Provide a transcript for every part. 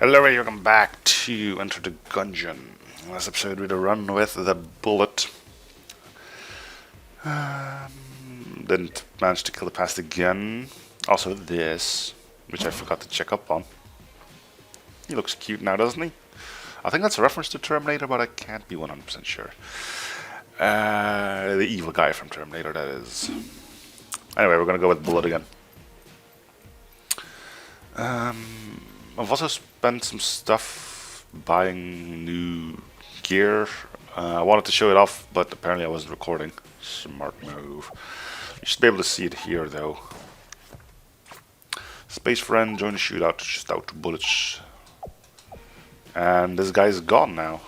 Hello, welcome back to Enter the Gungeon. Last episode we had a run with the bullet. Didn't manage to kill the past again. Also this, which I forgot to check up on. He looks cute now, doesn't he? I think that's a reference to Terminator, but I can't be 100% sure. The evil guy from Terminator, that is. Anyway, we're gonna go with bullet again. I've also spent some stuff buying new gear. I wanted to show it off, but apparently I wasn't recording. Smart move. You should be able to see it here, though. Space friend, join the shootout, just out 2 bullets. And this guy's gone now.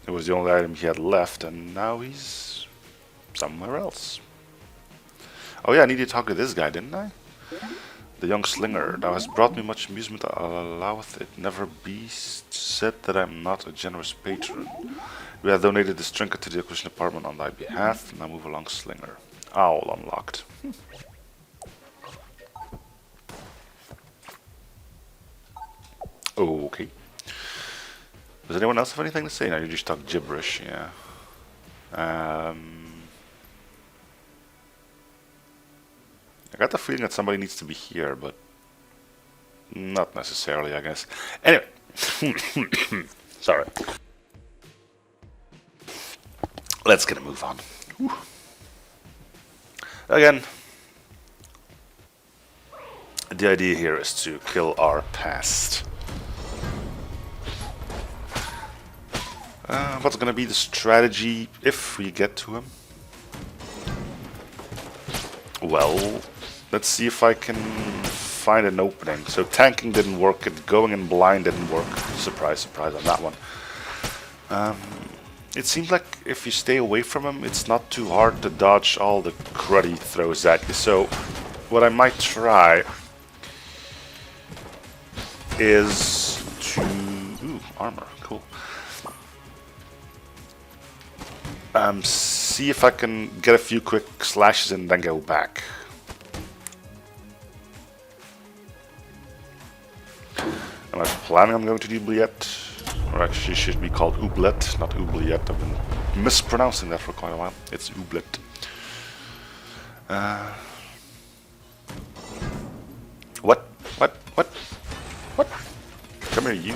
It was the only item he had left, and now he's somewhere else. Oh yeah, I needed to talk to this guy, didn't I? The young slinger, thou hast brought me much amusement, alloweth it never be said that I am not a generous patron. We have donated this trinket to the acquisition department on thy behalf. Now move along, slinger. Owl unlocked. Okay. Does anyone else have anything to say? No, you just talk gibberish, yeah. I got the feeling that somebody needs to be here, but not necessarily, I guess. Anyway, sorry. Let's get a move on. Whew. Again, the idea here is to kill our past. What's gonna be the strategy if we get to him? Well, let's see if I can find an opening. So tanking didn't work, and going in blind didn't work. Surprise, surprise on that one. It seems like if you stay away from him, it's not too hard to dodge all the crud he throws at you. So what I might try is to... Ooh, armor, cool. See if I can get a few quick slashes and then go back. Am I planning on going to the oubliette? Or actually it should be called oubliette, not oubliette. I've been mispronouncing that for quite a while. It's oubliette. What? Come here, you.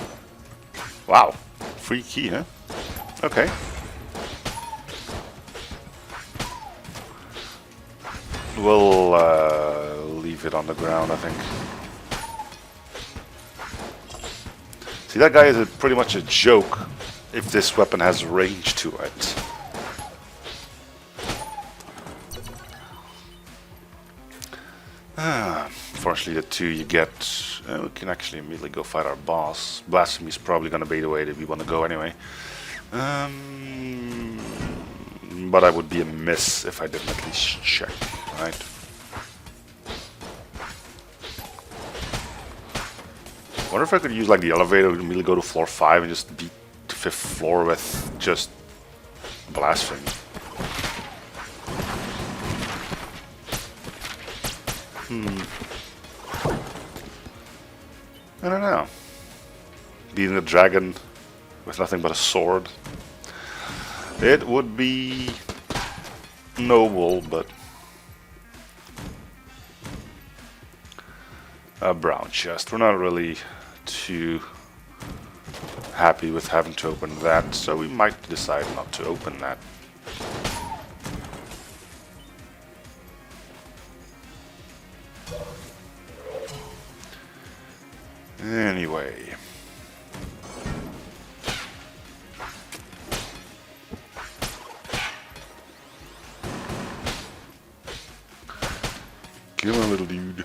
Wow. Free key, huh? Okay. We'll leave it on the ground, I think. See, that guy is pretty much a joke if this weapon has range to it. Unfortunately, the 2 you get, we can actually immediately go fight our boss. Blasphemy is probably going to be the way that we want to go anyway. But I would be amiss if I didn't at least check, right? I wonder if I could use like the elevator to immediately go to floor 5 and just beat the 5th floor with just blasphemy. I don't know. Beating a dragon with nothing but a sword. It would be noble, but a brown chest. We're not really too happy with having to open that, so we might decide not to open that. Anyway. Come on, little dude.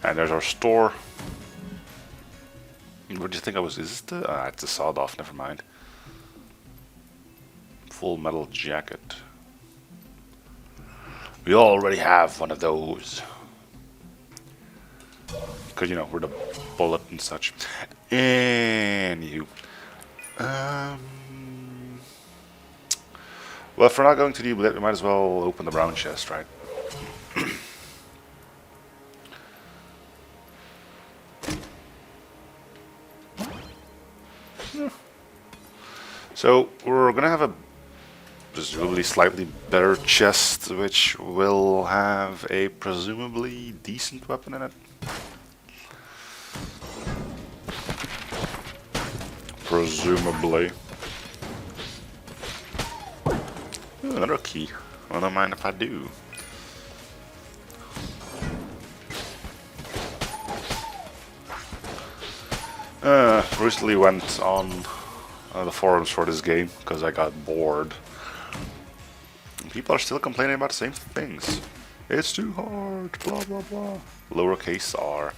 And there's our store. What do you think I was? Is this the? Ah, it's a sawed off. Never mind. Full metal jacket. We already have one of those. Because, you know, we're the bullet and such. Anywho. Well, if we're not going to the oubliette, we might as well open the brown chest, right? So we're gonna have a presumably slightly better chest, which will have a presumably decent weapon in it. Presumably. Ooh, another key. I don't mind if I do. Recently went on the forums for this game because I got bored. And people are still complaining about the same things. It's too hard, blah blah blah. Lowercase r.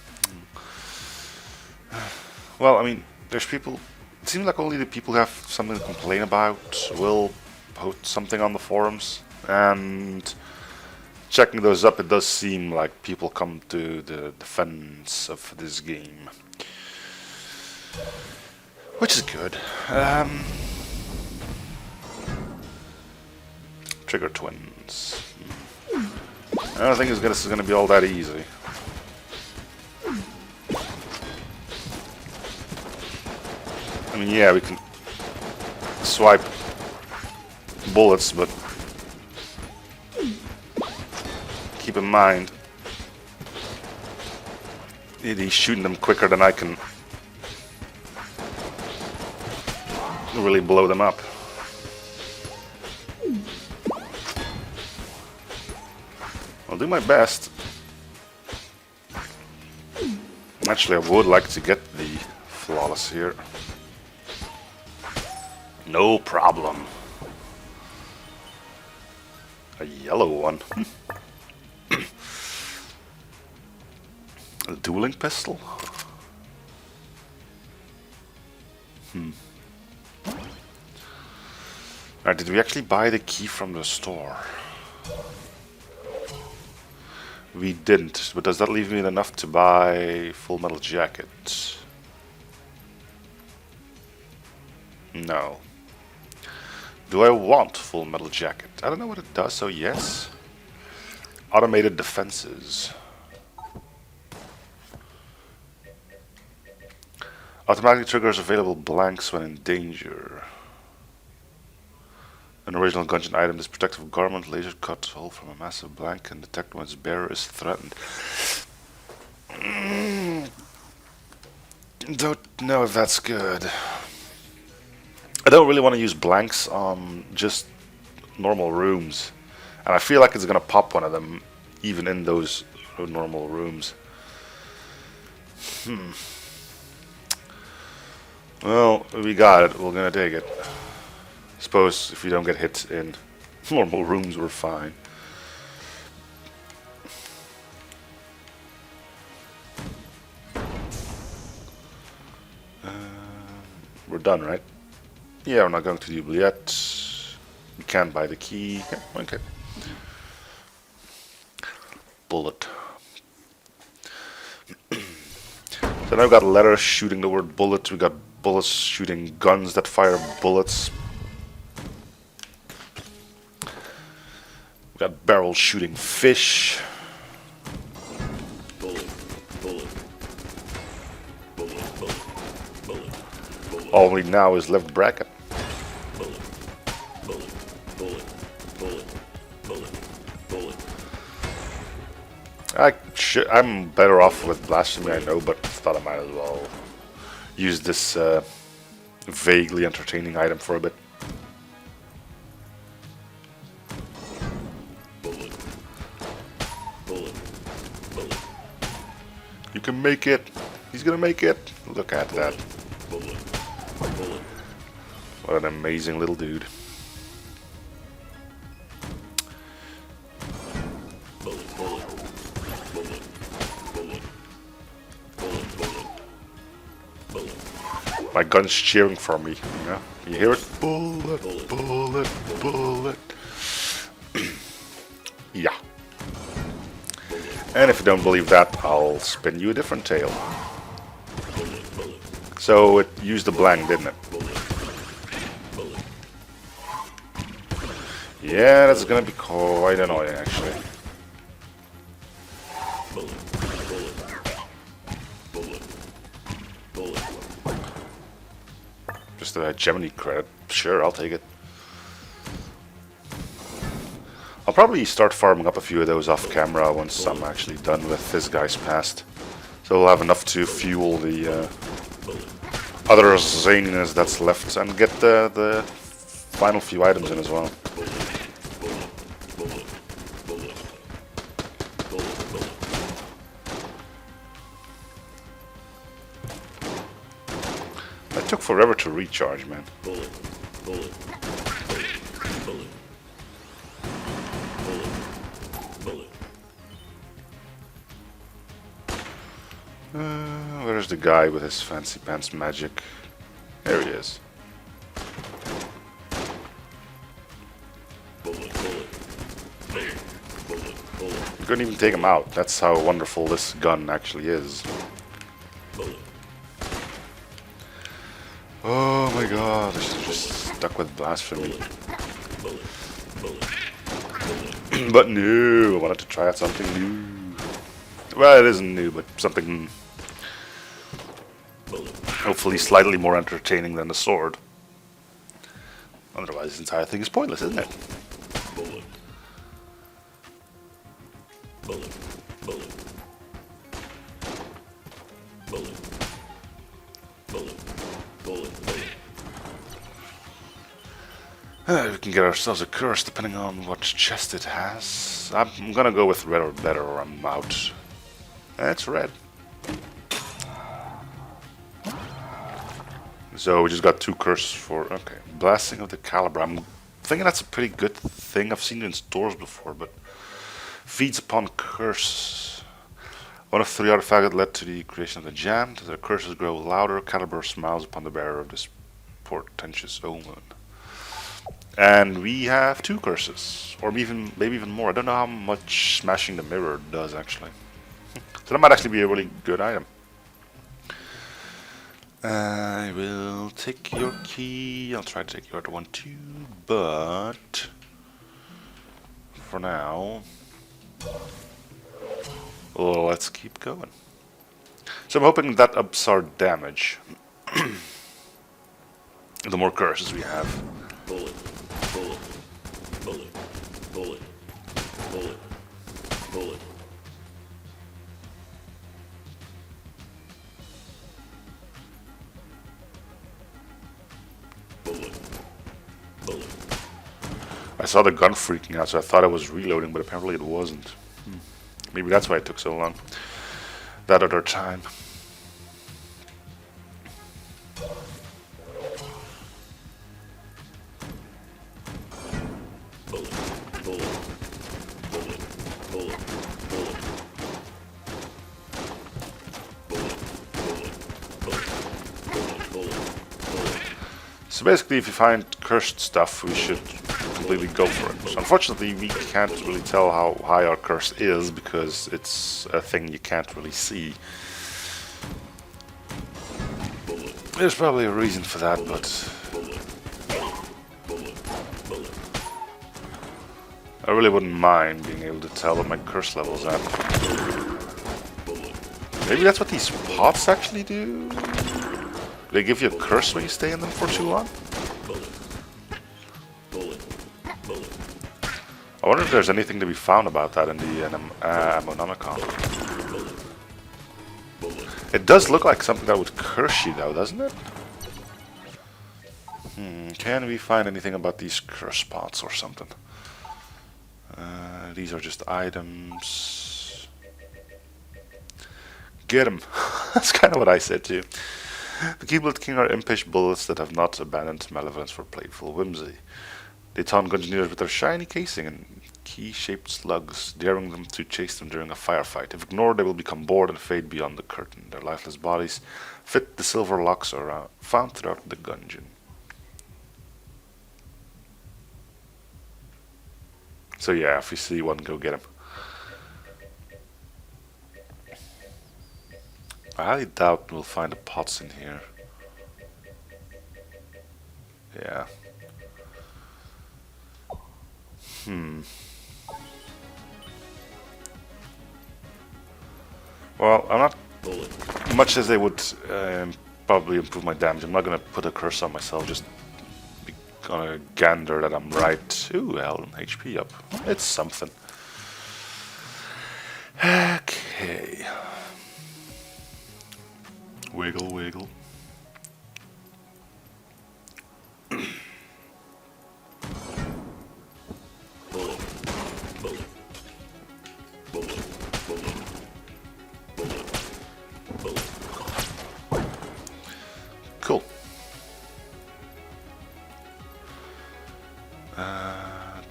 Well, I mean, there's people. It seems like only the people who have something to complain about will post something on the forums. And checking those up, it does seem like people come to the defense of this game. Which is good. Trigger twins. I don't think this is going to be all that easy. I mean, yeah, we can swipe bullets, but keep in mind, he's shooting them quicker than I can really blow them up. I'll do my best. Actually, I would like to get the flawless here. No problem. A yellow one. A dueling pistol? Alright, did we actually buy the key from the store? We didn't, but does that leave me enough to buy Full Metal Jacket? No. Do I want Full Metal Jacket? I don't know what it does, so yes. Automated defenses. Automatically triggers available blanks when in danger. An original Gungeon item, this protective garment, laser cut hole from a massive blank can detect when its bearer is threatened. Don't know if that's good. I don't really want to use blanks on just normal rooms. And I feel like it's going to pop one of them, even in those normal rooms. Well, we got it. We're going to take it. Suppose if we don't get hit in normal rooms, we're fine. We're done, right? Yeah, we're not going to the yet. We can buy the key. Yeah, okay. Bullet. So now we've got letters shooting the word bullet. We got bullets shooting guns that fire bullets. We got barrels shooting fish. All we need now is left bracket. I'm better off with blasphemy, I know, but I thought I might as well use this vaguely entertaining item for a bit. You can make it. He's gonna make it. Look at that. What an amazing little dude. My gun's cheering for me. Yeah, you hear it? Bullet, bullet, bullet. Yeah. And if you don't believe that, I'll spin you a different tale. So it used the blank, didn't it? Yeah, that's gonna be quite annoying, actually. Just the Gemini credit. Sure, I'll take it. I'll probably start farming up a few of those off camera once I'm actually done with this guy's past. So we'll have enough to fuel the other zaniness that's left and get the final few items in as well. That took forever to recharge, man. Where's the guy with his fancy pants magic? There he is. You couldn't even take him out. That's how wonderful this gun actually is. Oh my god, this is just stuck with blasphemy. But no, I wanted to try out something new. Well, it isn't new, but something hopefully slightly more entertaining than the sword. Otherwise, this entire thing is pointless, isn't it? We can get ourselves a curse depending on what chest it has. I'm gonna go with red or better or I'm out. That's red. So we just got 2 curses for, okay, Blasting of the Caliber. I'm thinking that's a pretty good thing. I've seen it in stores before, but feeds upon curse. One of 3 artifacts led to the creation of the jam. As the curses grow louder, Caliber smiles upon the bearer of this portentous omen. And we have 2 curses, or maybe even more. I don't know how much smashing the mirror does actually. So that might actually be a really good item. I will take your key. I'll try to take your other one too, but for now, let's keep going. So I'm hoping that ups our damage. The more curses we have. Bullet, bullet, bullet, bullet, bullet, bullet. I saw the gun freaking out, so I thought I was reloading, but apparently it wasn't. Maybe that's why it took so long. That other time. So basically, if you find cursed stuff, we should completely go for it. So unfortunately, we can't really tell how high our curse is because it's a thing you can't really see. There's probably a reason for that, but I really wouldn't mind being able to tell what my curse level's at. Maybe that's what these pots actually do? They give you a curse when you stay in them for too long? I wonder if there's anything to be found about that in the Ammonomicon. It does look like something that would curse you though, doesn't it? Can we find anything about these curse pots or something? These are just items. Get them. That's kind of what I said too. The Keyblade King are impish bullets that have not abandoned malevolence for playful whimsy. They taunt Gungeoners with their shiny casing and key-shaped slugs, daring them to chase them during a firefight. If ignored, they will become bored and fade beyond the curtain. Their lifeless bodies fit the silver locks around, found throughout the Gungeon. So yeah, if you see one, go get him. I highly doubt we'll find the pots in here. Yeah. Well, I'm not much as they would probably improve my damage. I'm not gonna put a curse on myself, just gonna gander that I'm right. Ooh, hell, HP up. It's something. Okay. Wiggle, wiggle. Cool.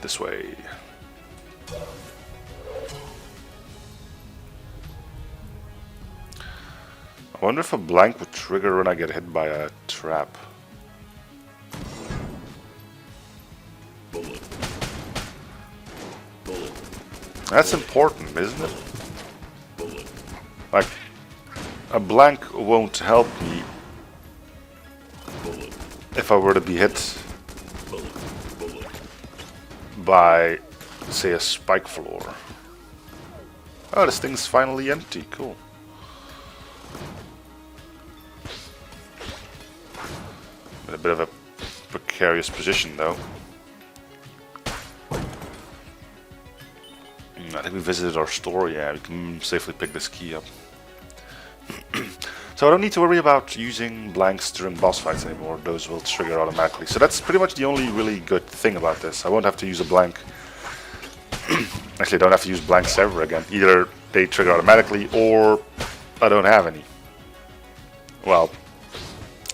This way. I wonder if a blank would trigger when I get hit by a trap. That's important, isn't it? Like, a blank won't help me if I were to be hit by, say, a spike floor. Oh, this thing's finally empty. Cool. In a bit of a precarious position, though. I think we visited our store. Yeah, we can safely pick this key up. So I don't need to worry about using blanks during boss fights anymore. Those will trigger automatically. So that's pretty much the only really good thing about this. I won't have to use a blank. Actually, I don't have to use blanks ever again. Either they trigger automatically or I don't have any. Well,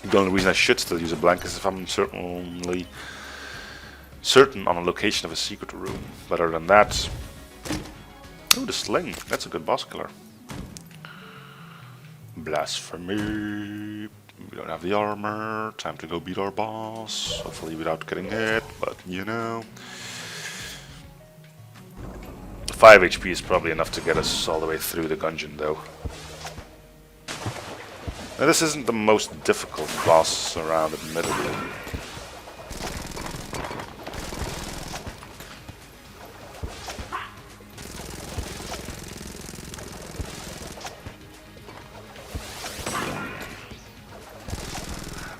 the only reason I should still use a blank is if I'm certain on a location of a secret room. But other than that... Oh, the sling. That's a good boss killer. Blasphemy. We don't have the armor. Time to go beat our boss. Hopefully without getting hit, but you know. 5 HP is probably enough to get us all the way through the Gungeon, though. Now, this isn't the most difficult boss around, admittedly.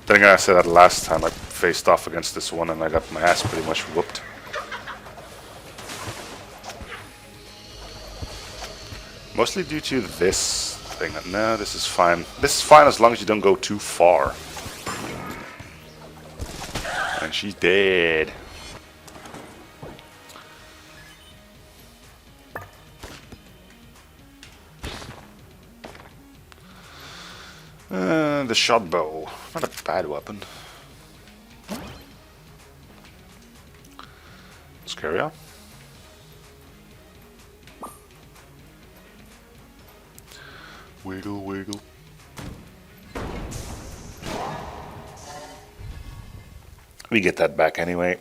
I think I said that last time I faced off against this one and I got my ass pretty much whooped. Mostly due to this thing. No, this is fine. This is fine as long as you don't go too far. And she's dead. The shot bow. Not a bad weapon. Let's carry on. Wiggle, wiggle. We get that back anyway.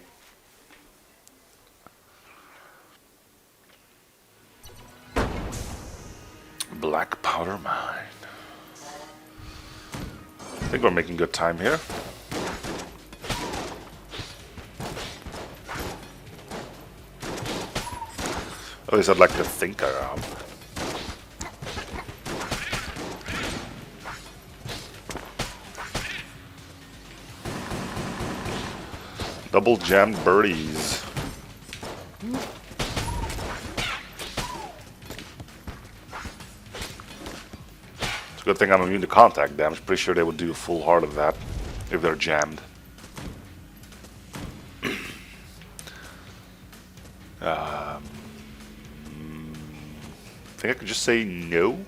Black powder mine. I think we're making good time here. At least I'd like to think I am. Double jammed birdies. It's a good thing I'm immune to contact damage. Pretty sure they would do a full heart of that if they're jammed. I think I could just say no.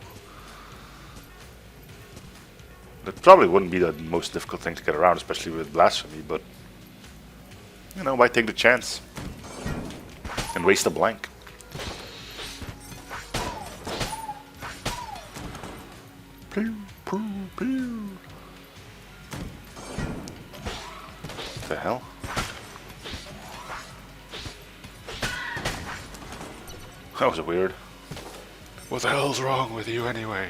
That probably wouldn't be the most difficult thing to get around, especially with blasphemy, but you know, why take the chance and waste a blank? Pew, pew, pew. What the hell? That was weird. What the hell's wrong with you anyway?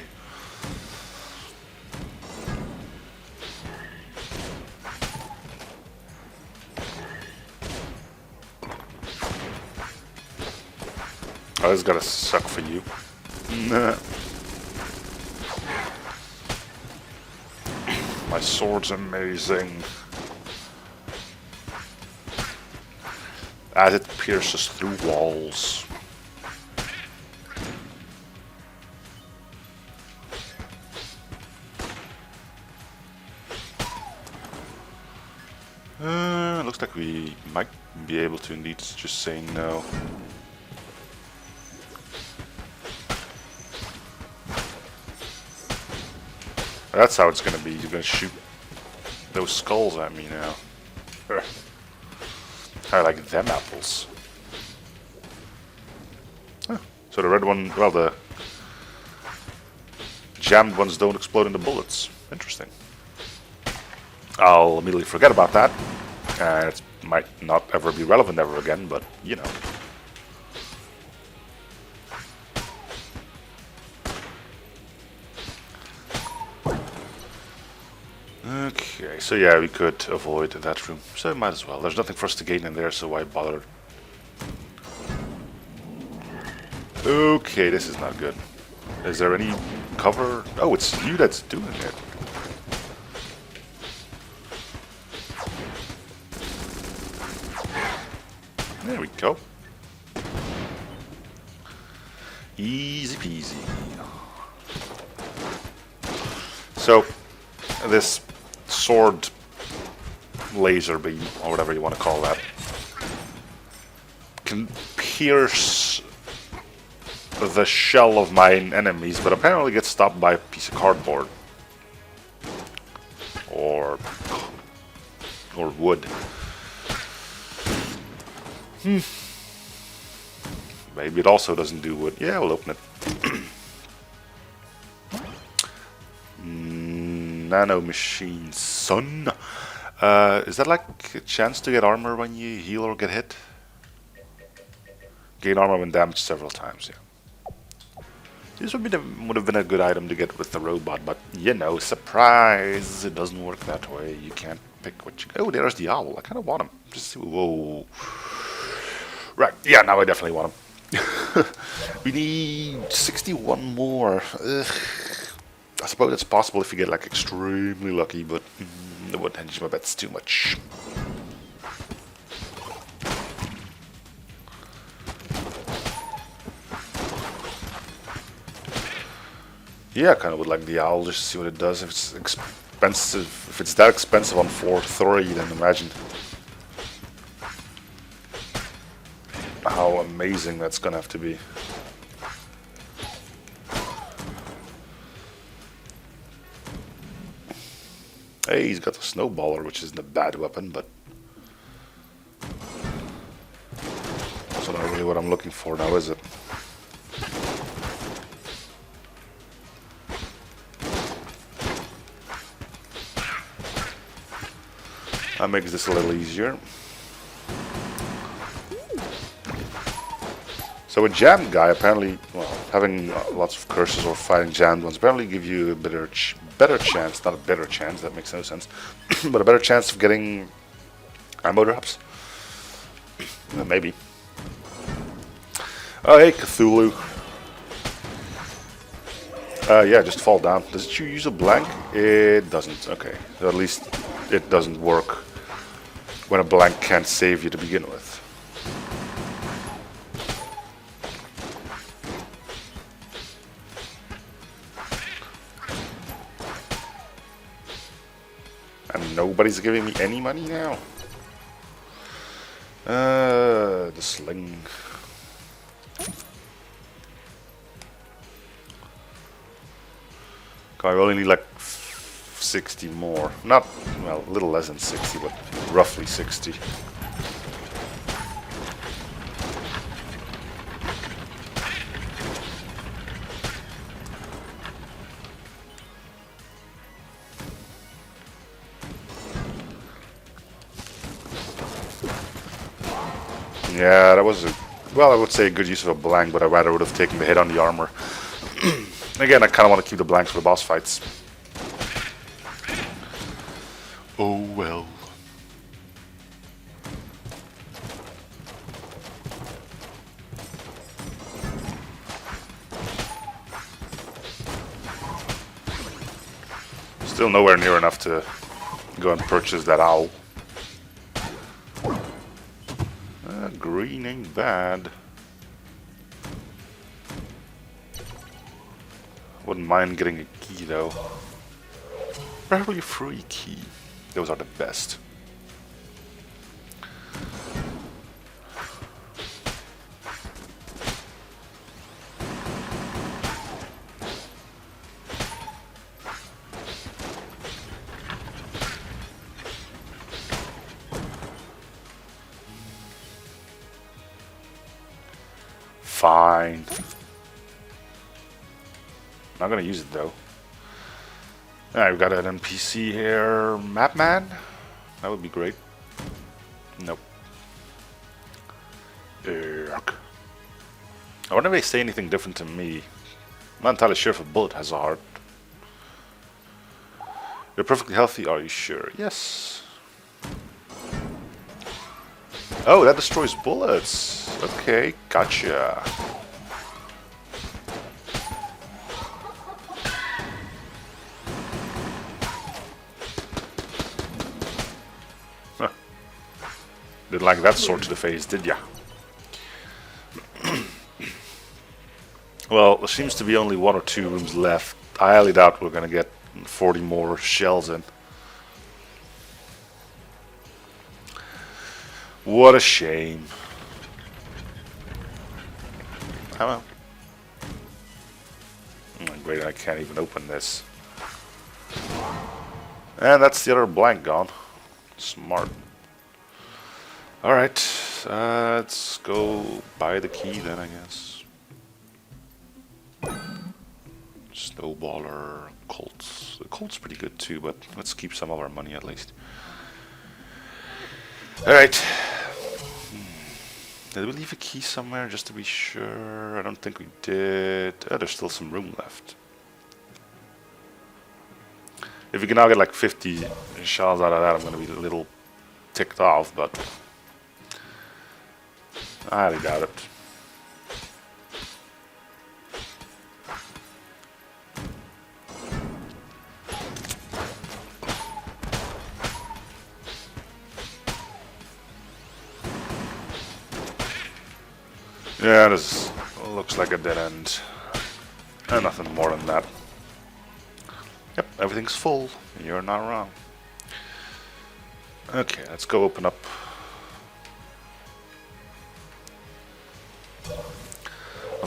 Oh, this is gonna suck for you. My sword's amazing. As it pierces through walls. Looks like we might be able to indeed just say no. That's how it's gonna be. You're gonna shoot those skulls at me now. I like them apples. Huh. So the red one, well, the jammed ones don't explode into bullets. Interesting. I'll immediately forget about that. It might not ever be relevant ever again, but you know. Okay, so yeah, we could avoid that room. So might as well. There's nothing for us to gain in there, so why bother? Okay, this is not good. Is there any cover? Oh, it's you that's doing it. There we go. Easy peasy. So, this sword laser beam, or whatever you want to call that, can pierce the shell of my enemies, but apparently gets stopped by a piece of cardboard. Or wood. Maybe it also doesn't do wood. Yeah, we'll open it. Nano machine, son. Is that like a chance to get armor when you heal or get hit? Gain armor when damaged several times, yeah. This would have been a good item to get with the robot, but you know, surprise! It doesn't work that way. You can't pick what you. Oh, there's the owl. I kind of want him. Just whoa. Right, yeah, now I definitely want him. We need 61 more. Ugh. I suppose it's possible if you get like extremely lucky, but I wouldn't hedge my bets too much. Yeah, I kind of would like the owl just to see what it does. If it's expensive, if it's that expensive on 4.3, then imagine how amazing that's gonna have to be. Hey, he's got the snowballer, which isn't a bad weapon, but that's not really what I'm looking for now, is it? That makes this a little easier. So a jammed guy, apparently, well, having lots of curses or fighting jammed ones apparently give you a better chance, not a better chance, that makes no sense, but a better chance of getting ammo drops. Maybe. Oh, hey, Cthulhu. Yeah, just fall down. Does it use a blank? It doesn't. Okay. So at least it doesn't work when a blank can't save you to begin with. And nobody's giving me any money now. The sling. I only need like 60 more. Not, well, a little less than 60, but roughly 60. Yeah, that was well, I would say a good use of a blank, but I rather would have taken the hit on the armor. Again, I kind of want to keep the blanks for the boss fights. Oh well. Still nowhere near enough to go and purchase that owl. Green ain't bad. Wouldn't mind getting a key though. Probably a free key. Those are the best. Fine. Not gonna use it though. Alright, we've got an NPC here. Map man? That would be great. Nope. Yuck. I wonder if they say anything different to me. I'm not entirely sure if a bullet has a heart. You're perfectly healthy, are you sure? Yes. Oh, that destroys bullets. Okay, gotcha. Huh. Didn't like that sword to the face, did ya? Well, there seems to be only 1 or 2 rooms left. I highly doubt we're gonna get 40 more shells in. What a shame. Oh well. Oh, great, I can't even open this. And that's the other blank gone. Smart. Alright, let's go buy the key then, I guess. Snowballer, Colts. The Colt's pretty good too, but let's keep some of our money at least. Alright. Did we leave a key somewhere just to be sure? I don't think we did. Oh, there's still some room left. If we can now get like 50 shells out of that, I'm going to be a little ticked off, but I highly doubt it. Yeah, this looks like a dead end. And nothing more than that. Yep, everything's full. You're not wrong. Okay, let's go open up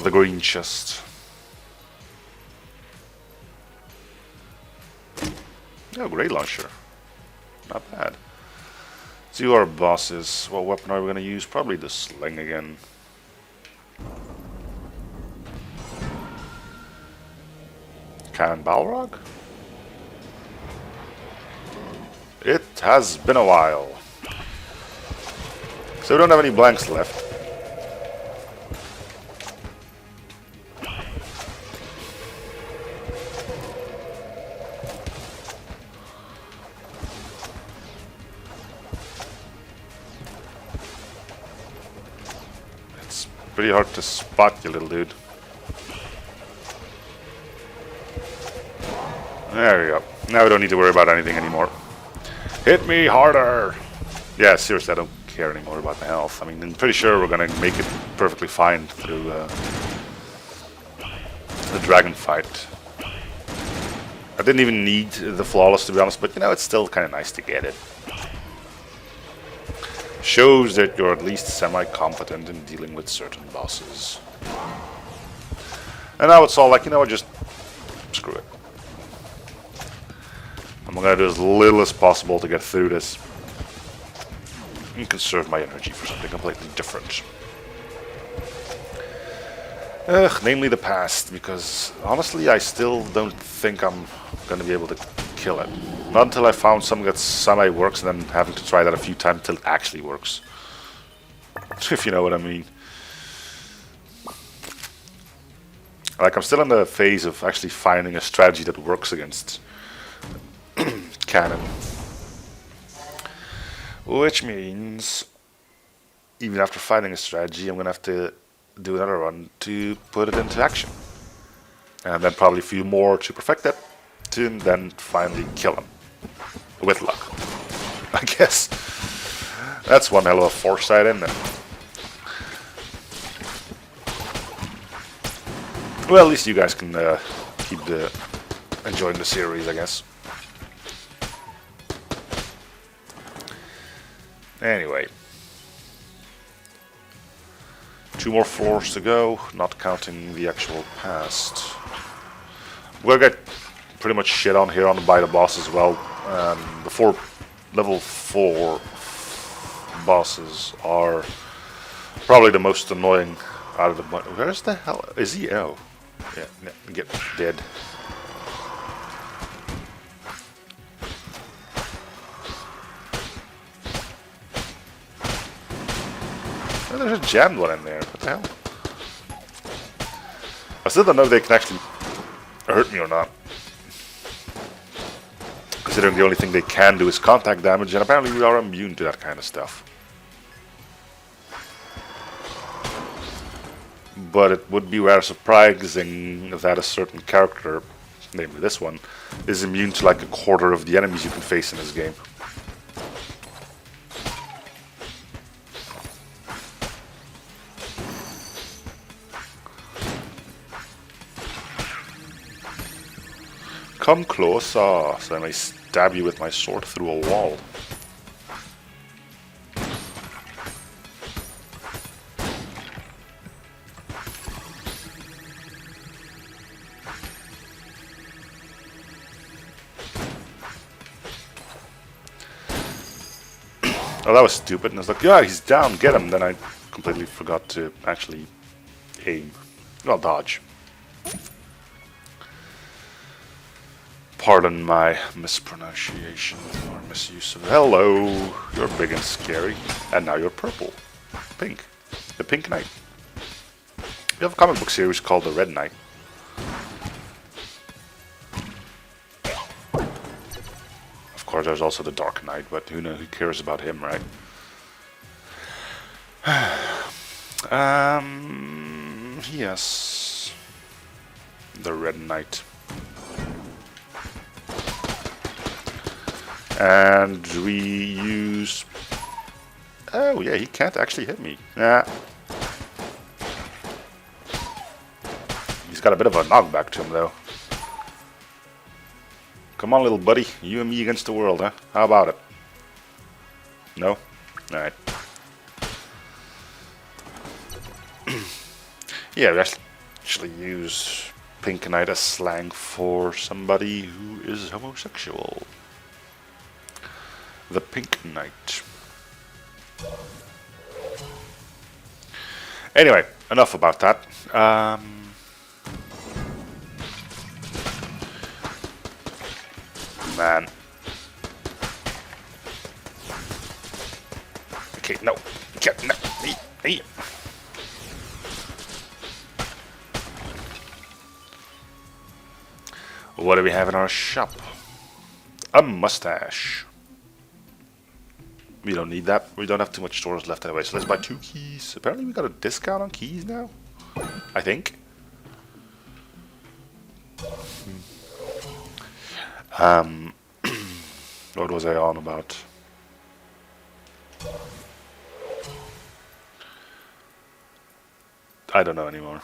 the green chest. Oh, great launcher. Not bad. See who our boss is. What weapon are we going to use? Probably the sling again. Cannon Balrog? It has been a while. So we don't have any blanks left. It's pretty hard to spot you, little dude. There we go. Now we don't need to worry about anything anymore. Hit me harder! Yeah, seriously, I don't care anymore about the health. I mean, I'm pretty sure we're gonna make it perfectly fine through the dragon fight. I didn't even need the flawless, to be honest, but you know, it's still kind of nice to get it. Shows that you're at least semi-competent in dealing with certain bosses. And now it's all like, you know what, just screw it. I'm going to do as little as possible to get through this and conserve my energy for something completely different. Namely the past, because honestly I still don't think I'm going to be able to kill it. Not until I found something that semi-works and then having to try that a few times until it actually works. If you know what I mean. Like, I'm still in the phase of actually finding a strategy that works against cannon. Which means, even after finding a strategy, I'm going to have to do another run to put it into action. And then probably a few more to perfect it. to then finally kill him. With luck. I guess. That's one hell of a foresight, isn't it? Well, at least you guys can keep enjoying the series, I guess. Anyway. 2 more floors to go, not counting the actual past. We're gonna get pretty much shit on here by the boss as well. The 4 level 4 bosses are probably the most annoying out of the bunch. Where's the hell is he? Oh, yeah, get dead. Oh, there's a jammed one in there. What the hell? I still don't know if they can actually hurt me or not. Considering the only thing they can do is contact damage, and apparently we are immune to that kind of stuff. But it would be rather surprising that a certain character, namely this one, is immune to like a quarter of the enemies you can face in this game. Come closer, so I may stab you with my sword through a wall. Oh, that was stupid, and I was like, yeah, he's down, get him. Then I completely forgot to actually aim. Well, dodge. Pardon my mispronunciation or misuse of hello. You're big and scary. And now you're purple. Pink. The Pink Knight. We have a comic book series called The Red Knight. Of course, there's also the Dark Knight, but who cares about him, right? Yes. The Red Knight. And we use... Oh, yeah, he can't actually hit me. Nah. He's got a bit of a knockback to him, though. Come on, little buddy. You and me against the world, huh? How about it? No? Alright. Yeah, we actually use Pink Knight as slang for somebody who is homosexual. The Pink Knight. Anyway, enough about that. Man. Okay, no. Get no. Eat. What do we have in our shop? A mustache. We don't need that. We don't have too much stores left anyway, so let's buy 2 keys. Apparently we got a discount on keys now. I think. What was I on about? I don't know anymore.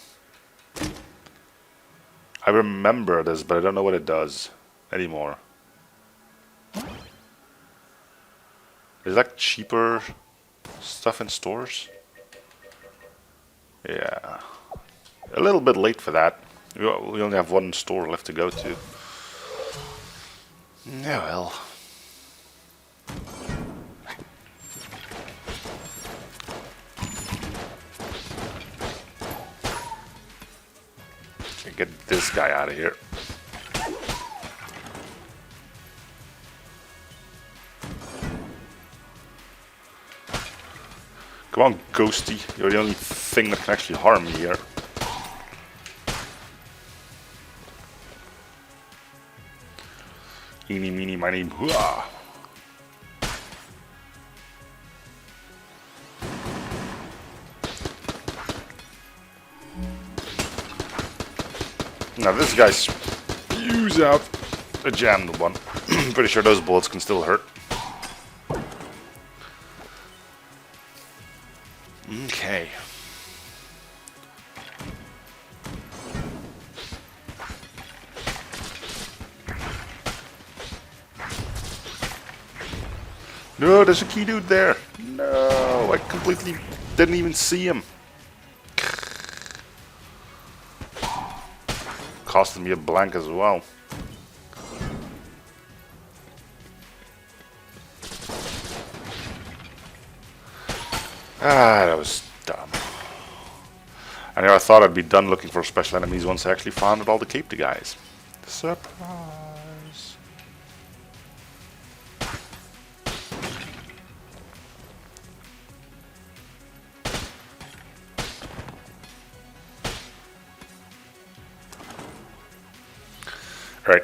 I remember this, but I don't know what it does anymore. Is that cheaper stuff in stores? Yeah. A little bit late for that. We only have 1 store left to go to. Yeah, well. Get this guy out of here. Come on, Ghosty. You're the only thing that can actually harm me here. Eeny, meeny, miny, hooah. Now this guy spews out a jammed one. Pretty sure those bullets can still hurt. Okay. No, there's a key dude there. No, I completely didn't even see him. Costed me a blank as well. Ah, that was dumb. I never thought I'd be done looking for special enemies once I actually found all the caped guys. Surprise. Right.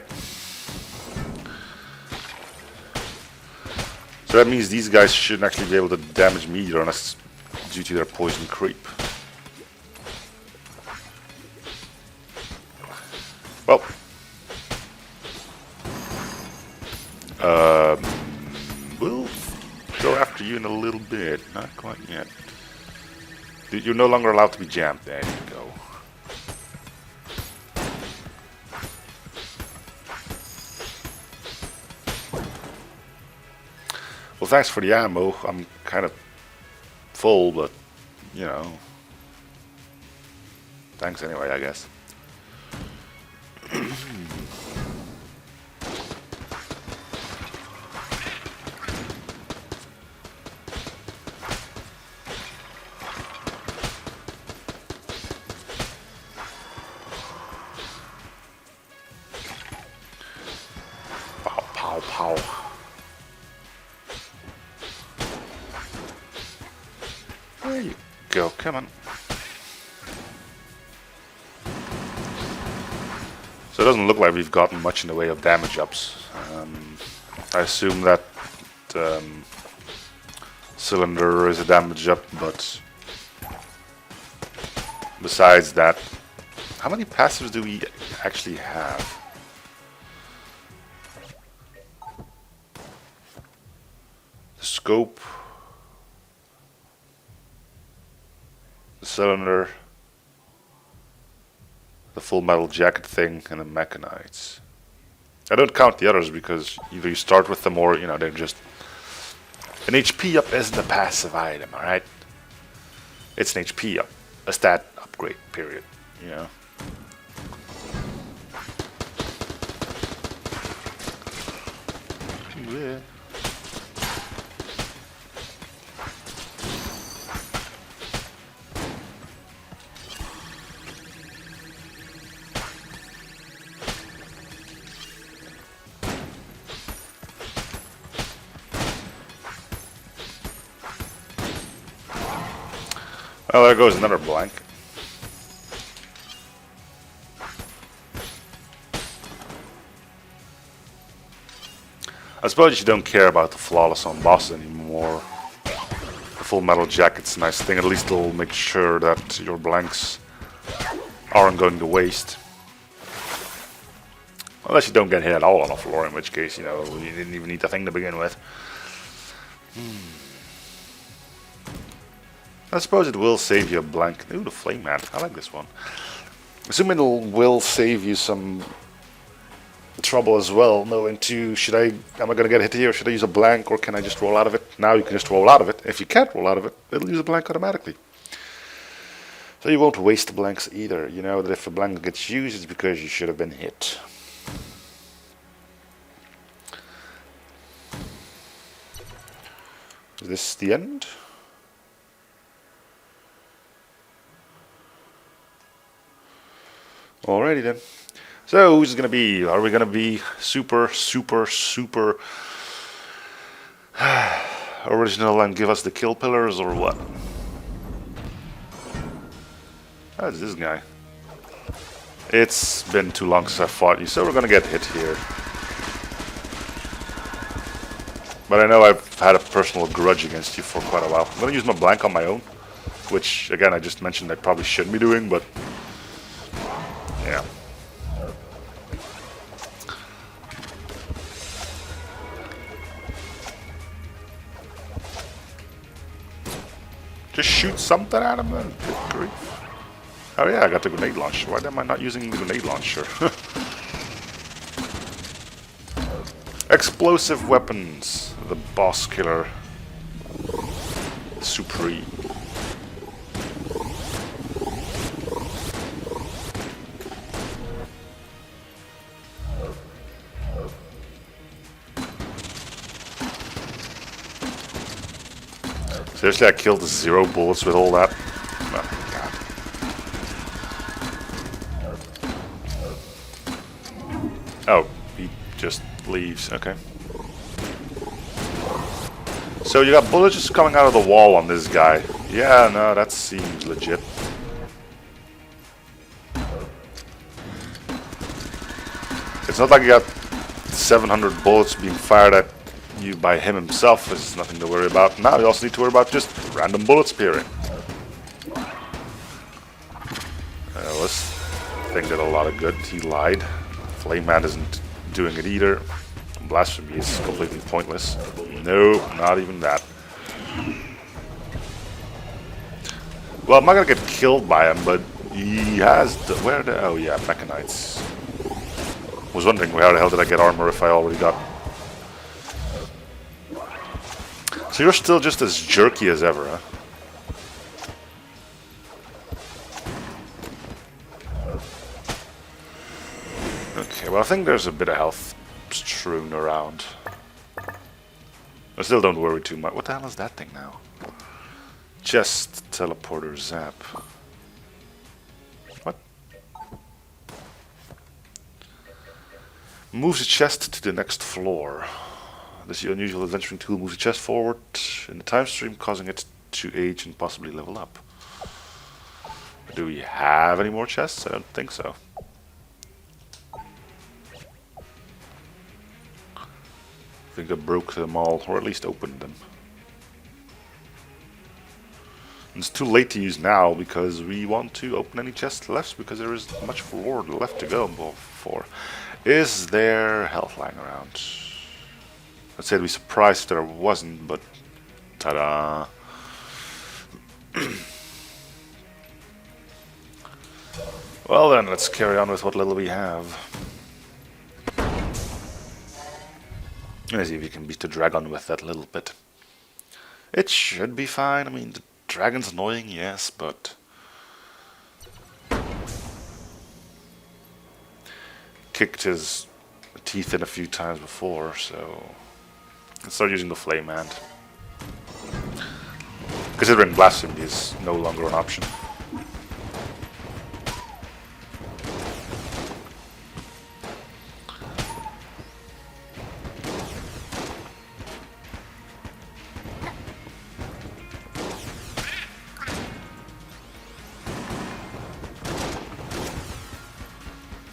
So that means these guys shouldn't actually be able to damage me either unless due to their poison creep. Well. We'll go after you in a little bit. Not quite yet. You're no longer allowed to be jammed. There you go. Well, thanks for the ammo. I'm kind of full, but, you know. Thanks anyway, I guess. Pow, pow, pow. There you go, come on. So it doesn't look like we've gotten much in the way of damage ups. I assume that cylinder is a damage up, but besides that, how many passives do we actually have? The scope, the cylinder, the full metal jacket thing, and the mechanites. I don't count the others because either you start with them or, you know, they're just... An HP up isn't a passive item, alright? It's an HP up. A stat upgrade, period, you know? Yeah. Well, there goes another blank. I suppose you don't care about the flawless on boss anymore. The full metal jacket's a nice thing. At least it'll make sure that your blanks aren't going to waste. Unless you don't get hit at all on the floor, in which case, you know, you didn't even need the thing to begin with. I suppose it will save you a blank. Ooh, the flame man. I like this one. Assuming it will save you some trouble as well, knowing to am I gonna get hit here, should I use a blank or can I just roll out of it? Now you can just roll out of it. If you can't roll out of it, it'll use a blank automatically. So you won't waste the blanks either. You know that if a blank gets used, it's because you should have been hit. Is this the end? Alrighty then. So who's it gonna be? Are we gonna be super original and give us the kill pillars or what? That's this guy. It's been too long since I fought you, so we're gonna get hit here. But I know I've had a personal grudge against you for quite a while. I'm gonna use my blank on my own, which again I just mentioned I probably shouldn't be doing, but yeah. Just shoot something at him then. Good grief. Oh yeah, I got the grenade launcher. Why am I not using the grenade launcher? Explosive weapons. The boss killer. Supreme. Seriously, I killed 0 bullets with all that? Oh, God. Oh, he just leaves. Okay. So you got bullets just coming out of the wall on this guy. Yeah, no, that seems legit. It's not like you got 700 bullets being fired at you by him himself. There's nothing to worry about. Now you also need to worry about just random bullets appearing. This thing did a lot of good. He lied. Flame Man isn't doing it either. Blasphemy is completely pointless. No, not even that. Well, I'm not gonna get killed by him, but he has the, where the, oh yeah, Mechanites. Was wondering where the hell did I get armor if I already got. So you're still just as jerky as ever, huh? Okay, well I think there's a bit of health strewn around. I still don't worry too much. What the hell is that thing now? Chest teleporter zap. What? Moves the chest to the next floor. This unusual adventuring tool moves the chest forward in the time stream, causing it to age and possibly level up. Do we have any more chests? I don't think so. I think I broke them all, or at least opened them. And it's too late to use now because we want to open any chests left because there is much floor left to go for. Is there health lying around? I'd say I'd be surprised if there wasn't, but ta-da! Well then, let's carry on with what little we have. Let's see if you can beat the dragon with that little bit. It should be fine. I mean, the dragon's annoying, yes, but kicked his teeth in a few times before, so let's start using the flame hand. Considering blasphemy is no longer an option.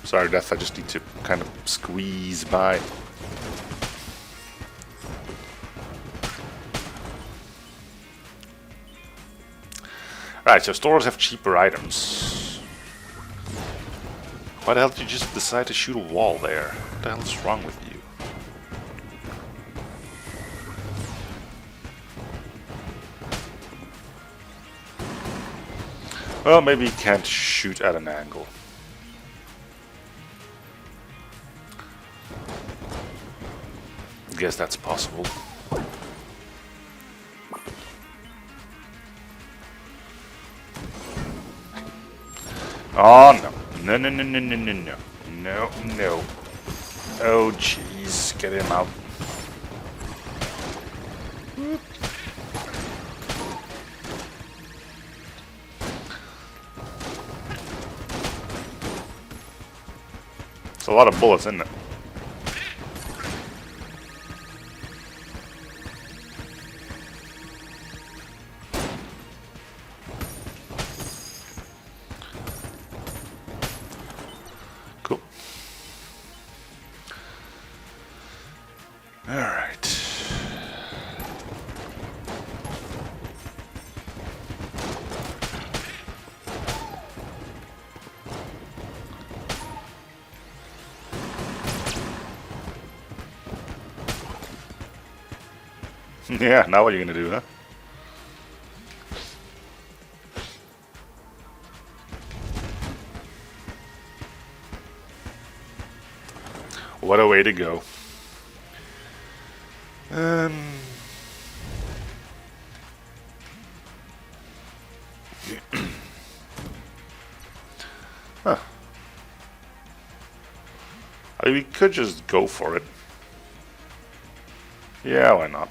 Sorry, Death, I just need to kind of squeeze by. Right, so stores have cheaper items. Why the hell did you just decide to shoot a wall there? What the hell is wrong with you? Well, maybe you can't shoot at an angle. I guess that's possible. Oh no. No. No. Oh jeez, get him out. It's a lot of bullets, isn't it? Cool. All right. Yeah, now what are you gonna do, huh? What a way to go. Um, huh. I mean, we could just go for it. Yeah, why not?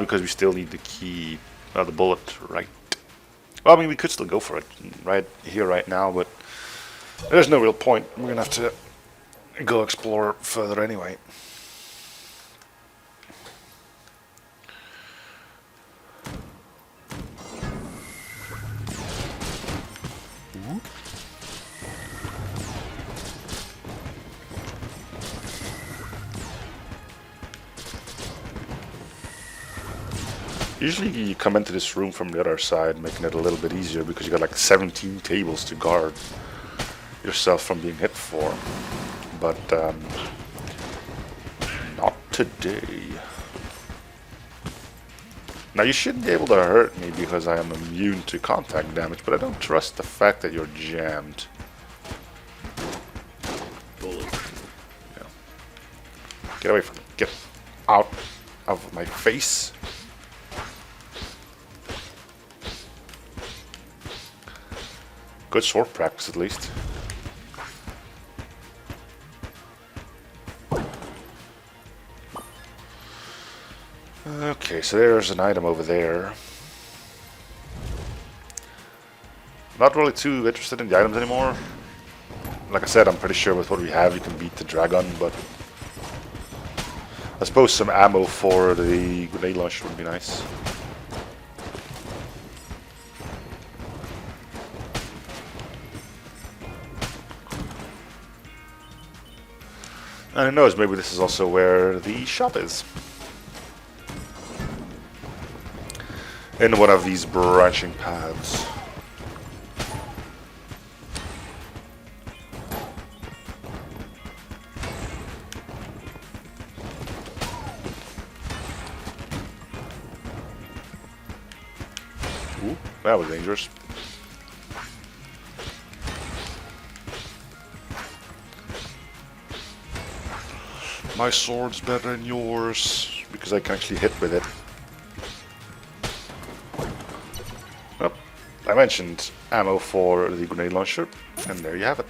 Because we still need the key, the bullet, right? Well, I mean, we could still go for it right here, right now, but there's no real point. We're gonna have to go explore further anyway. Usually you come into this room from the other side, making it a little bit easier because you got like 17 tables to guard yourself from being hit for. But not today. Now you shouldn't be able to hurt me because I am immune to contact damage, but I don't trust the fact that you're jammed. Yeah. Get away from me. Get out of my face. Good sword practice, at least. Okay, so there's an item over there. Not really too interested in the items anymore. Like I said, I'm pretty sure with what we have you can beat the dragon, but I suppose some ammo for the grenade launcher would be nice. And who knows, maybe this is also where the shop is. In one of these branching paths. Ooh, that was dangerous. My sword's better than yours, because I can actually hit with it. Oh, I mentioned ammo for the grenade launcher, and there you have it.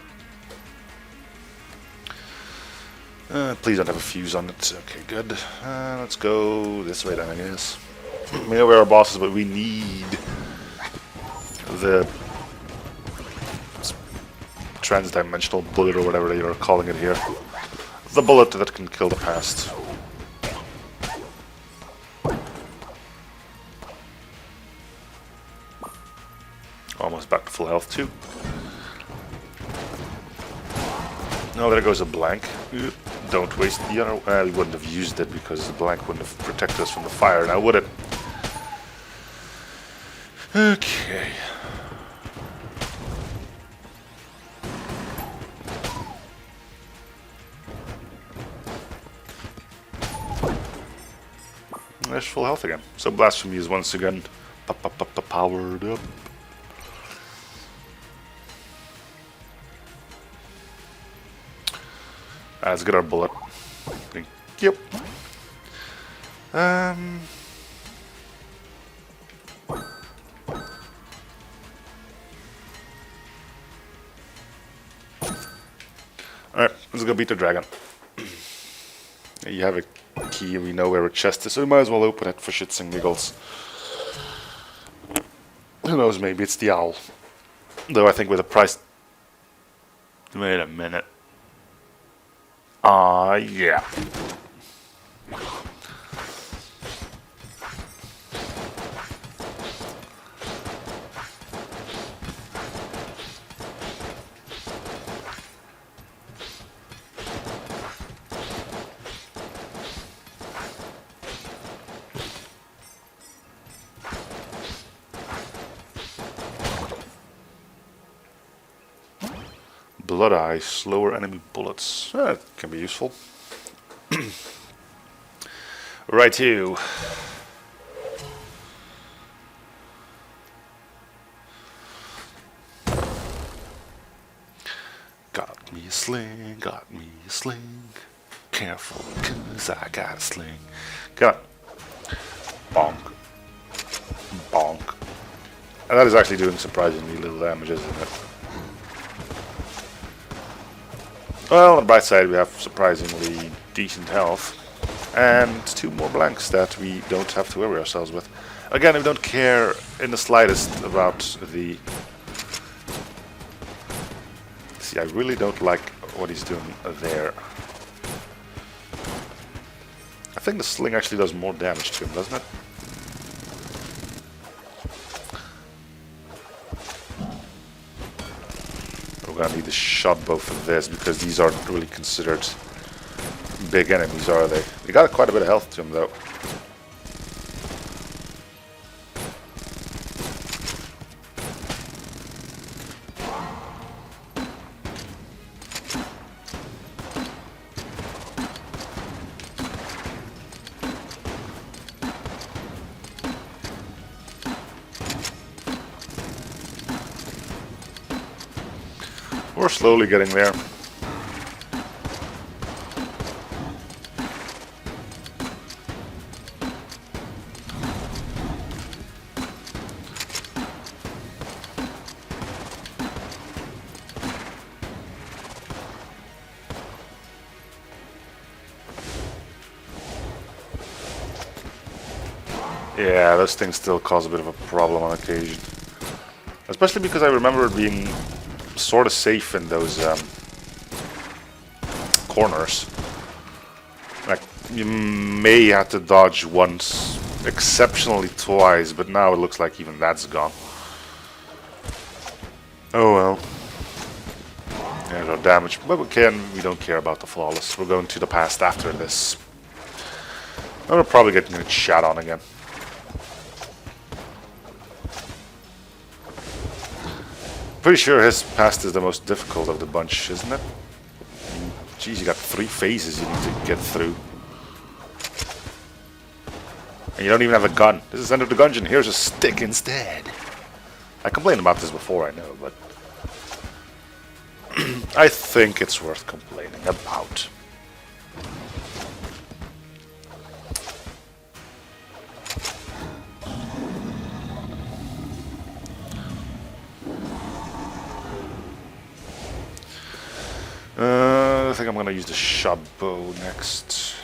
Please don't have a fuse on it. Okay, good. Let's go this way then, I guess. We know where our boss is, but we need the trans-dimensional bullet or whatever you're calling it here. The bullet that can kill the past. Almost back to full health too. No, there goes a blank. Don't waste the other. We wouldn't have used it because the blank wouldn't have protected us from the fire now, would it? Okay. There's full health again. So Blasphemy is once again powered up. Let's get our bullet. Thank you. Alright, let's go beat the dragon. You have a key and we know where a chest is, so we might as well open it for shits and giggles. Who knows, maybe it's the owl. Though I think with the price... Wait a minute. Yeah. Blood Eye, slower enemy bullets. That can be useful. Right here. God Got me a sling, got me a sling. Careful, cause I got a sling. Come on. Bonk. Bonk. And that is actually doing surprisingly little damage, isn't it? Well, on the bright side, we have surprisingly decent health. And 2 more blanks that we don't have to worry ourselves with. Again, we don't care in the slightest about the... See, I really don't like what he's doing there. I think the sling actually does more damage to him, doesn't it? We're gonna need to shot both of this because these aren't really considered big enemies, are they? They got quite a bit of health to him, though. We're slowly getting there. Yeah, those things still cause a bit of a problem on occasion. Especially because I remember it being sort of safe in those corners. Like, you may have to dodge once, exceptionally twice, but now it looks like even that's gone. Oh well. There's our damage, but we don't care about the flawless. We're going to the past after this. And we're probably getting shot on again. Pretty sure his past is the most difficult of the bunch, isn't it? Jeez, you got 3 phases you need to get through. And you don't even have a gun. This is End of the Gungeon. Here's a stick instead. I complained about this before, I know, but... I think it's worth complaining about. I think I'm gonna use the shot bow next.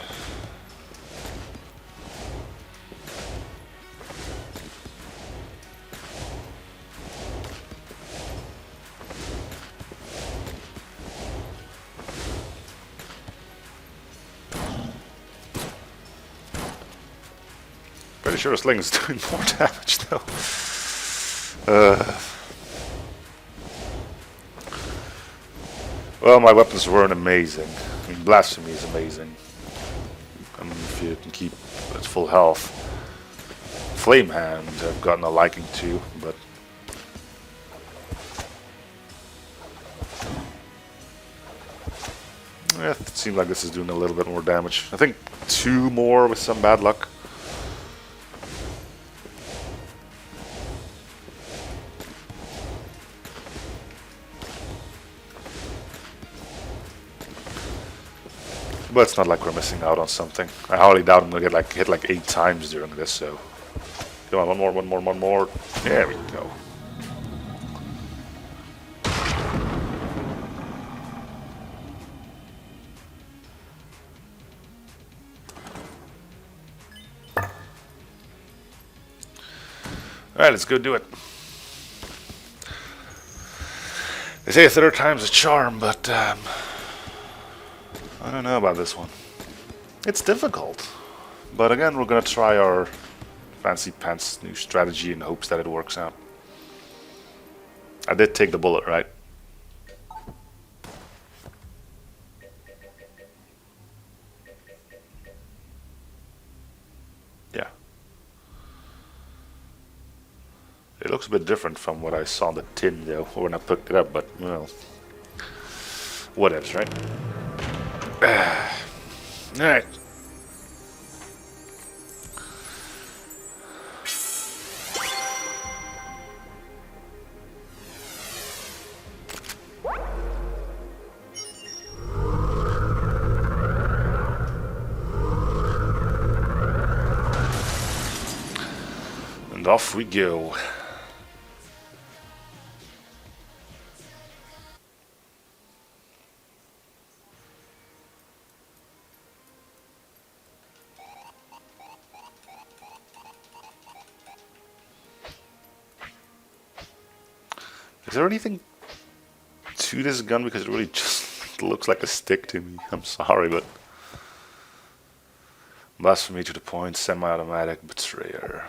Pretty sure a sling is doing more damage though. Well, my weapons weren't amazing. I mean, blasphemy is amazing. I mean, if you can keep at full health. Flame hand, I've gotten a liking to, but yeah, it seems like this is doing a little bit more damage. I think 2 more with some bad luck. But it's not like we're missing out on something. I highly doubt I'm gonna get hit like 8 times during this, so... Come on, one more. There we go. Alright, let's go do it. They say a 3rd time's a charm, but I don't know about this one. It's difficult. But again, we're gonna try our fancy pants new strategy in hopes that it works out. I did take the bullet, right? Yeah. It looks a bit different from what I saw on the tin though, when I picked it up, but well, whatevs, right? Alright. off we go. Is there anything to this gun? Because it really just looks like a stick to me. I'm sorry, but... Blasphemy to the point, semi-automatic betrayer.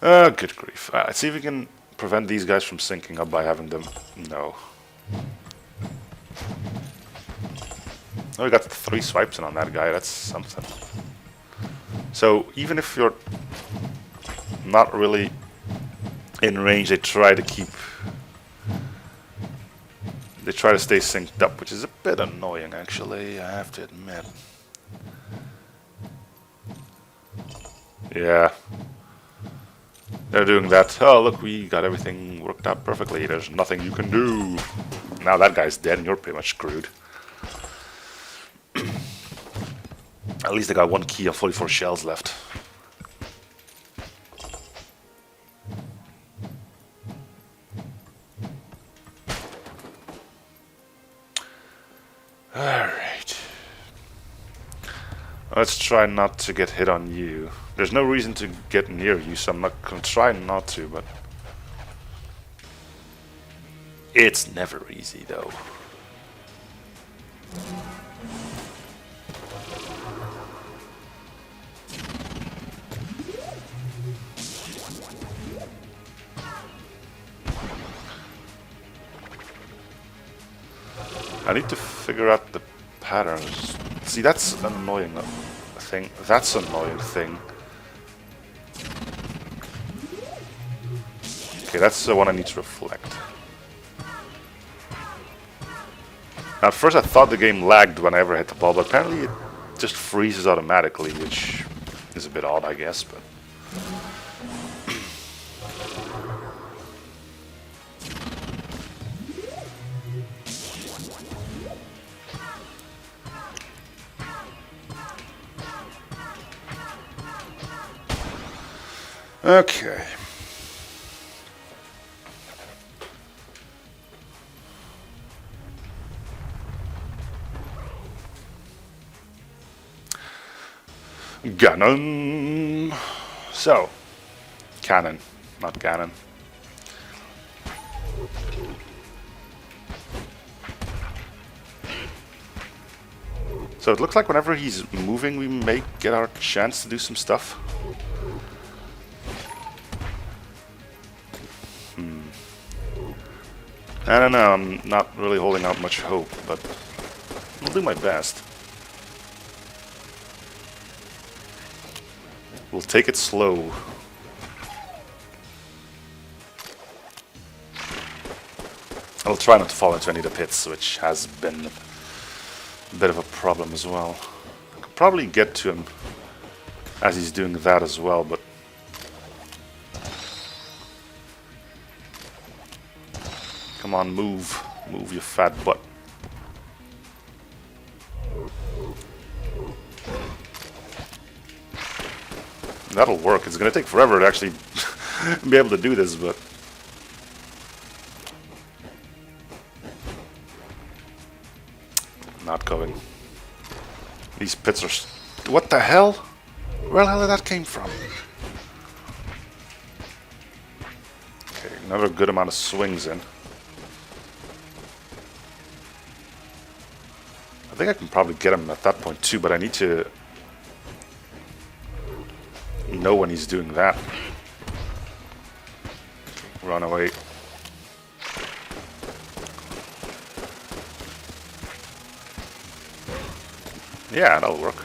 Good grief. Let's see if we can prevent these guys from syncing up by having them... No. Oh, we got 3 swipes in on that guy, that's something. So, even if you're not really in range, they try to keep... They try to stay synced up, which is a bit annoying, actually, I have to admit. Yeah. They're doing that. Oh, look, we got everything worked out perfectly. There's nothing you can do. Now that guy's dead and you're pretty much screwed. At least I got 1 key and 44 shells left. Alright. Let's try not to get hit on you. There's no reason to get near you, so I'm not gonna try not to, but... It's never easy, though. I need to figure out the patterns. See, that's an annoying thing. That's an annoying thing. Okay, that's the one I need to reflect. Now, at first I thought the game lagged whenever I hit the ball, but apparently it just freezes automatically, which is a bit odd, I guess, but... Okay. Ganon. So, cannon, not cannon. So it looks like whenever he's moving, we may get our chance to do some stuff. I don't know, I'm not really holding out much hope, but I'll do my best. We'll take it slow. I'll try not to fall into any of the pits, which has been a bit of a problem as well. I could probably get to him as he's doing that as well, but... Come on, move. Move, your fat butt. That'll work. It's gonna take forever to actually be able to do this, but... Not going. These pits are... What the hell? Where the hell did that came from? Okay, another good amount of swings in. I think I can probably get him at that point too, but I need to know when he's doing that. Run away. Yeah, that'll work.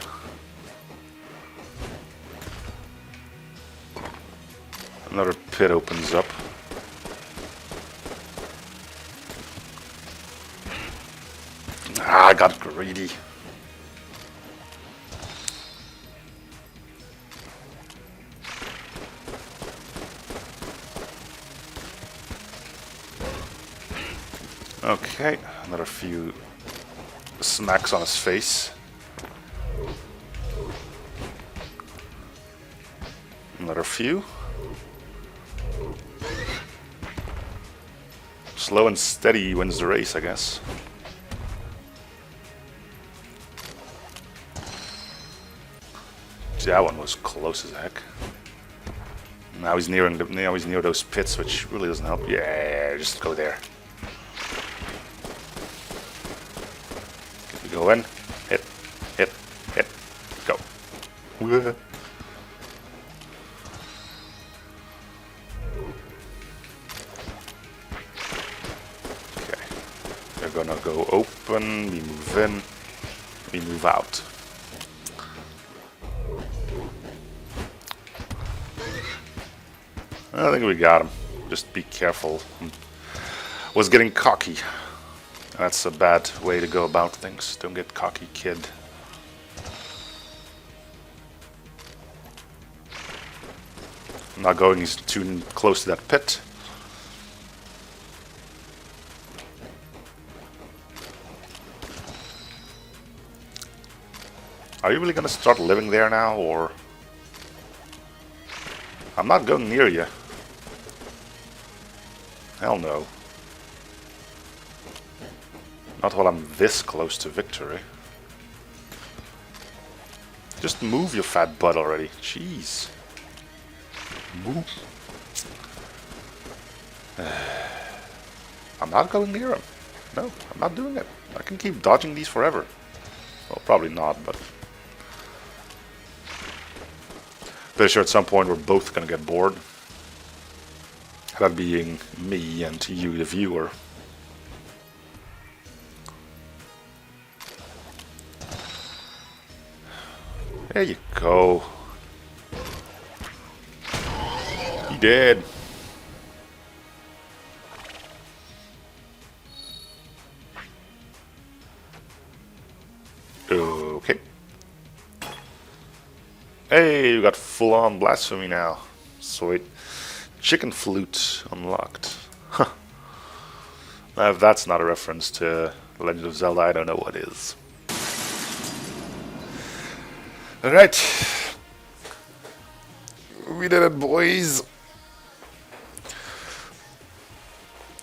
Another pit opens up. Ah, I got greedy. Okay, another few smacks on his face. Another few. Slow and steady wins the race, I guess. That one was close as heck. Now he's near those pits, which really doesn't help. Yeah, just go there. You go in, hit, hit, hit, go. Okay, they're gonna go open. We move in, we move out. I think we got him. Just be careful. Was getting cocky. That's a bad way to go about things. Don't get cocky, kid. I'm not going too close to that pit. Are you really gonna start living there now, or? I'm not going near you. Hell no. Not while I'm this close to victory. Just move your fat butt already. Jeez. Move. I'm not going near him. No, I'm not doing it. I can keep dodging these forever. Well, probably not, but... pretty sure at some point we're both gonna get bored. That being me and you, the viewer. There you go. He did. Okay. Hey, you got full-on blasphemy now. Sweet. Chicken flute unlocked. Huh. Now, if that's not a reference to The Legend of Zelda, I don't know what is. Alright. We did it, boys.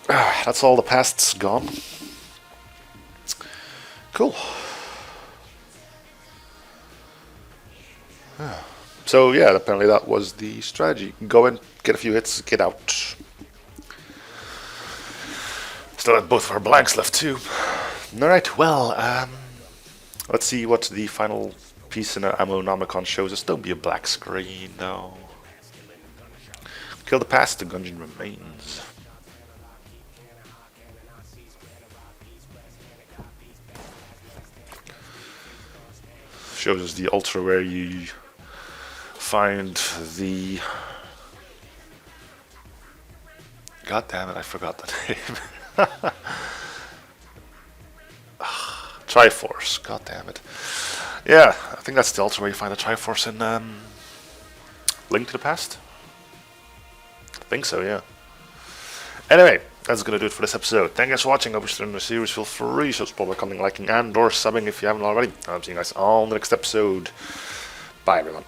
That's all the past's gone. Cool. So yeah, apparently that was the strategy. Go in, get a few hits, get out. Still have both of our blanks left too. Alright, well, let's see what the final piece in our Ammonomicon shows us. Don't be a black screen, no. Kill the past, the Gungeon remains. Shows us the altar where you find the... God damn it, I forgot the name. Triforce, god damn it. Yeah, I think that's the altar where you find the Triforce in Link to the Past. I think so, yeah. Anyway, that's gonna do it for this episode. Thank you guys for watching. I hope you're enjoying the series. Feel free to support by commenting, liking, and or subbing if you haven't already. I'll see you guys on the next episode. Bye, everyone.